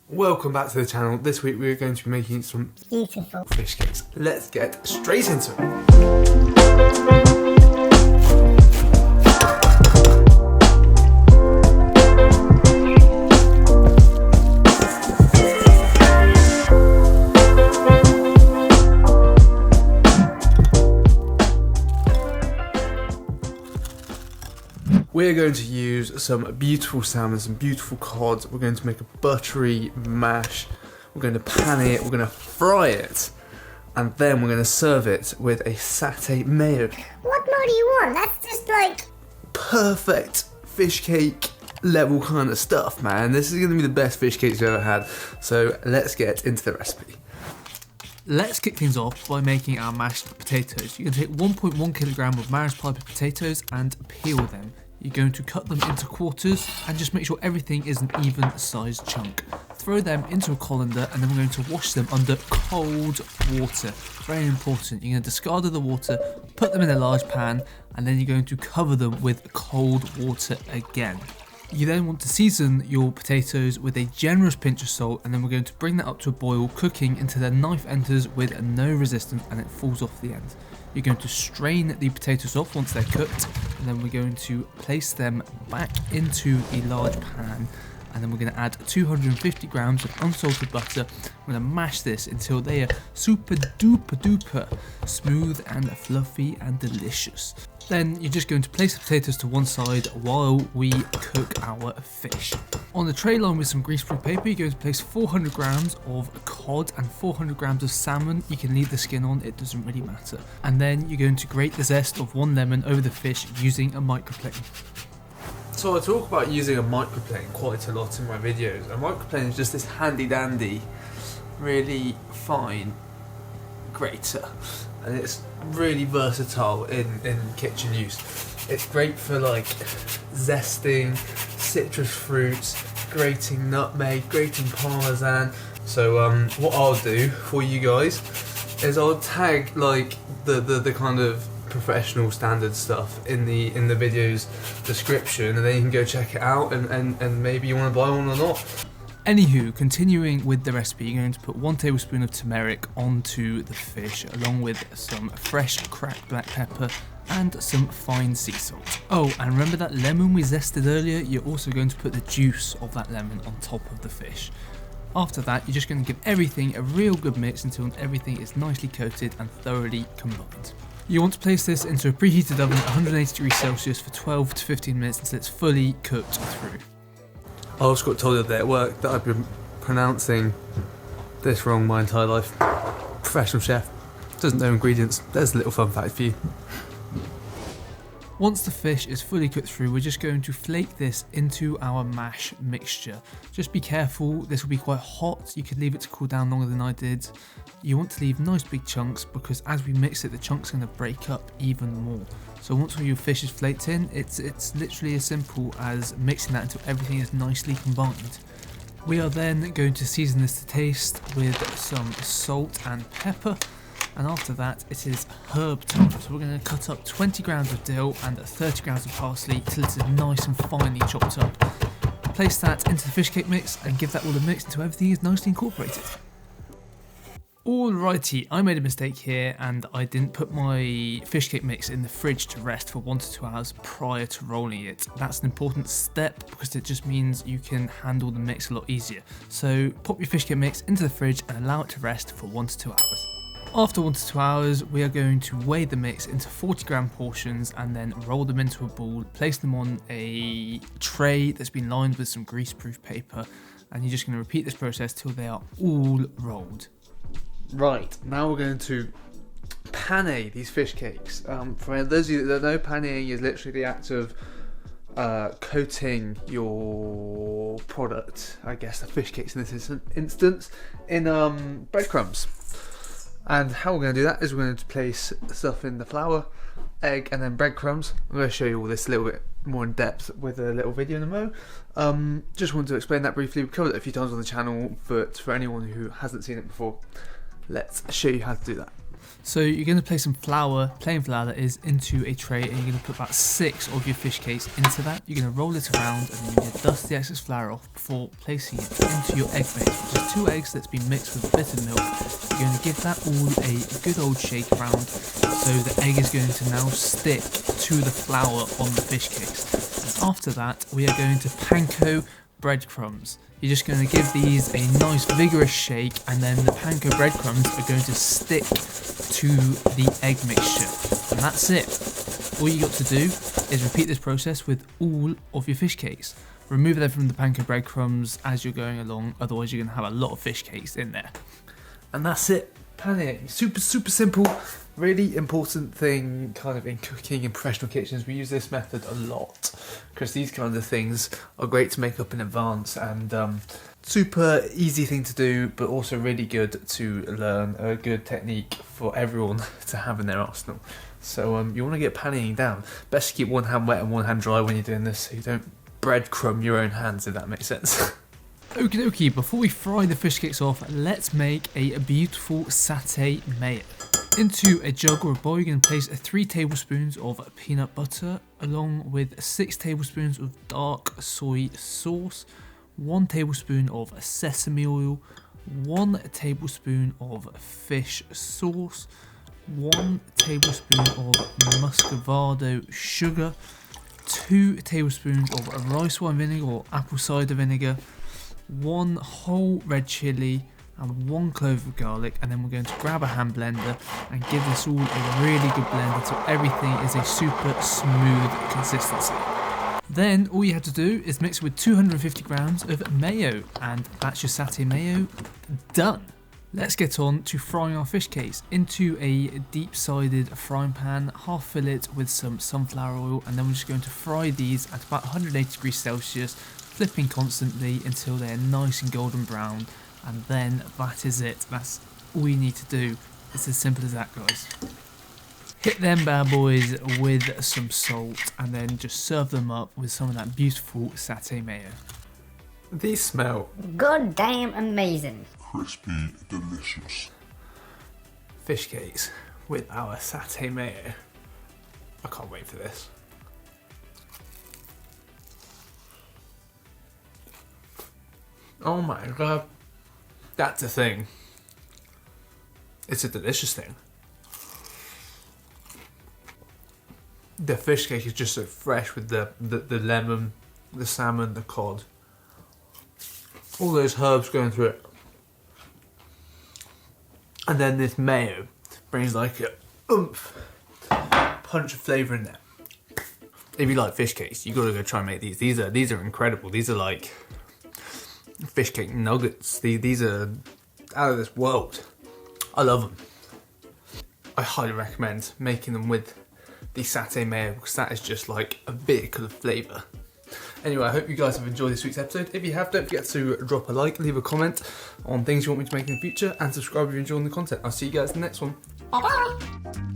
Welcome back to the channel. This week we're going to be making some beautiful fish cakes. Let's get straight into it. We're going to use some beautiful salmon, some beautiful cod. We're going to make a buttery mash. We're going to pan it, we're going to fry it, and then we're going to serve it with a satay mayo. What more do you want? That's just like perfect fish cake level kind of stuff, man. This is going to be the best fish cakes you've ever had. So let's get into the recipe. Let's kick things off by making our mashed potatoes. You're going to take 1.1 kilogram of Maris Piper potatoes and peel them. You're going to cut them into quarters and just make sure everything is an even sized chunk. Throw them into a colander and then we're going to wash them under cold water. Very important. You're going to discard the water, put them in a large pan, and then you're going to cover them with cold water again. You then want to season your potatoes with a generous pinch of salt, and then we're going to bring that up to a boil, cooking until the knife enters with no resistance and it falls off the end. You're going to strain the potatoes off once they're cooked, and then we're going to place them back into a large pan, and then we're going to add 250 grams of unsalted butter. We're going to mash this until they are super duper duper smooth and fluffy and delicious. Then you're just going to place the potatoes to one side while we cook our fish. On the tray line with some greaseproof paper, you're going to place 400 grams of cod and 400 grams of salmon. You can leave the skin on, it doesn't really matter. And then you're going to grate the zest of one lemon over the fish using a microplane. So I talk about using a microplane quite a lot in my videos. A microplane is just this handy dandy, really fine grater, and it's really versatile in kitchen use. It's great for like zesting citrus fruits, grating nutmeg, grating parmesan. So what I'll do for you guys is I'll tag like the kind of professional standard stuff in the video's description, and then you can go check it out and maybe you want to buy one or not. Anywho, continuing with the recipe, you're going to put 1 tablespoon of turmeric onto the fish, along with some fresh cracked black pepper and some fine sea salt. Oh, and remember that lemon we zested earlier? You're also going to put the juice of that lemon on top of the fish. After that, you're just going to give everything a real good mix until everything is nicely coated and thoroughly combined. You want to place this into a preheated oven at 180 degrees Celsius for 12 to 15 minutes until it's fully cooked through. I also got told the other day at work that I've been pronouncing this wrong my entire life. Professional chef, doesn't know ingredients. There's a little fun fact for you. Once the fish is fully cooked through, we're just going to flake this into our mash mixture. Just be careful, this will be quite hot. You could leave it to cool down longer than I did. You want to leave nice big chunks because as we mix it, the chunks are going to break up even more. So once all your fish is flaked in, it's literally as simple as mixing that until everything is nicely combined. We are then going to season this to taste with some salt and pepper. And after that, it is herb time. So we're going to cut up 20 grams of dill and 30 grams of parsley till it is nice and finely chopped up. Place that into the fish cake mix and give that all a mix until everything is nicely incorporated. Alrighty, I made a mistake here and I didn't put my fish cake mix in the fridge to rest for 1 to 2 hours prior to rolling it. That's an important step because it just means you can handle the mix a lot easier. So pop your fish cake mix into the fridge and allow it to rest for 1 to 2 hours. After 1 to 2 hours, we are going to weigh the mix into 40 gram portions and then roll them into a ball, place them on a tray that's been lined with some greaseproof paper, and you're just going to repeat this process till they are all rolled. Right, now we're going to pane these fish cakes. For those of you that don't know, paneing is literally the act of coating your product, I guess the fish cakes in this instance, in breadcrumbs. And how we're going to do that is we're going to place stuff in the flour, egg, and then breadcrumbs. I'm going to show you all this a little bit more in depth with a little video in a mo. Just wanted to explain that briefly. We've covered it a few times on the channel, but for anyone who hasn't seen it before, let's show you how to do that. So you're going to place some flour, plain flour that is, into a tray, and you're going to put about 6 of your fish cakes into that. You're going to roll it around, and then you're going to dust the excess flour off before placing it into your egg base, which is 2 eggs that's been mixed with a bit of milk. You're going to give that all a good old shake around, so the egg is going to now stick to the flour on the fish cakes. And after that, we are going to Panko breadcrumbs. You're just going to give these a nice vigorous shake, and then the Panko breadcrumbs are going to stick to the egg mixture. And that's it. All you got to do is repeat this process with all of your fish cakes. Remove them from the Panko breadcrumbs as you're going along, otherwise you're going to have a lot of fish cakes in there. And that's it. Pane. Super simple. Really important thing kind of in cooking in professional kitchens. We use this method a lot because these kinds of things are great to make up in advance, and super easy thing to do, but also really good to learn, a good technique for everyone to have in their arsenal. So you want to get paneing down. Best to keep one hand wet and one hand dry when you're doing this, so you don't breadcrumb your own hands, if that makes sense. Okie dokie, before we fry the fish cakes off, let's make a beautiful satay mayo. Into a jug or a bowl, you're going to place 3 tablespoons of peanut butter, along with 6 tablespoons of dark soy sauce, 1 tablespoon of sesame oil, 1 tablespoon of fish sauce, 1 tablespoon of Muscovado sugar, 2 tablespoons of rice wine vinegar or apple cider vinegar, 1 whole red chilli, and 1 clove of garlic. And then we're going to grab a hand blender and give this all a really good blend until everything is a super smooth consistency. Then all you have to do is mix it with 250 grams of mayo, and that's your satay mayo done. Let's get on to frying our fish cakes. Into a deep-sided frying pan, half fill it with some sunflower oil, and then we're just going to fry these at about 180 degrees Celsius, flipping constantly until they're nice and golden brown. And then that is it. That's all you need to do. It's as simple as that, guys. Hit them bad boys with some salt, and then just serve them up with some of that beautiful satay mayo. These smell goddamn amazing. Crispy, delicious. fish cakes with our satay mayo. I can't wait for this. Oh my god. That's a thing. It's a delicious thing. The fish cake is just so fresh with the lemon, the salmon, the cod. All those herbs going through it. And then this mayo brings like a oomph, punch of flavour in there. If you like fish cakes, you gotta go try and make these. These are incredible. These are like fish cake nuggets. These are out of this world. I love them. I highly recommend making them with the satay mayo because that is just like a vehicle of flavour. Anyway, I hope you guys have enjoyed this week's episode. If you have, don't forget to drop a like, leave a comment on things you want me to make in the future, and subscribe if you're enjoying the content. I'll see you guys in the next one. Bye bye.